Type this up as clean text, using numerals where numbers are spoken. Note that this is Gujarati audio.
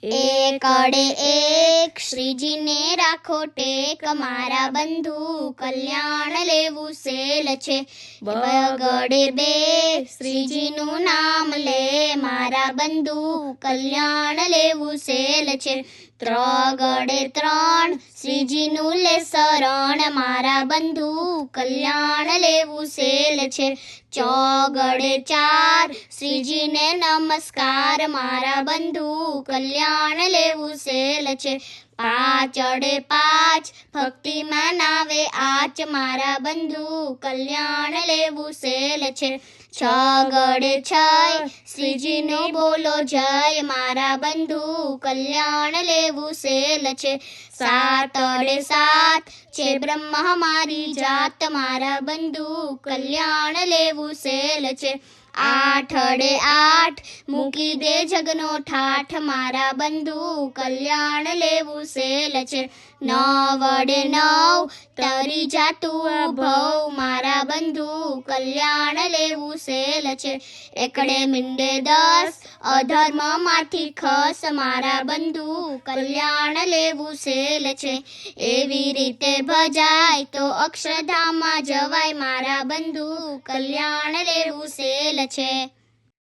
એકડે એક શ્રીજીને રાખો ટેક, મારા બંધુ કલ્યાણ લેવું સેલ છે. બગડે બે શ્રીજીનું નામ લે, મારા બંધુ કલ્યાણ લેવું સેલ છે. ત્રગડે ત્રણ શ્રીજીનું લે શરણ, મારા બંધુ કલ્યાણ લેવું સેલ છે. ચોગડે ચાર શ્રીજીને નમસ્કાર, મારા બંધુ કલ્યાણ લેવું સેલ છે. પાંચડે પાંચ ભક્તિમાં નાવે આચ, મારા બંધુ કલ્યાણ લેવું સેલ છે. છગડે છ શ્રીજીને બોલો જય, મારા બંધુ કલ્યાણ લેવું સેલ છે. સાતડે સાત છે બ્રહ્મ મારી જાત, મારા બંધુ કલ્યાણ લેવું સેલ છે. આઠડે આઠ મૂકી દે જગનો ઠાઠ, મારા બંધુ કલ્યાણ લેવું સેલ છે. નવડે નવ તરી જાતું ભવ, મારા બંધુ કલ્યાણ લેવું સેલ છે. એકડે મીંડે 10 અધર્મમાંથી ખસ, મારા બંધુ કલ્યાણ લેવું સેલ છે. એવી રીતે ભજાય તો અક્ષરધામમાં જવાય, મારા બંધુ કલ્યાણ લેવું સેલ છે.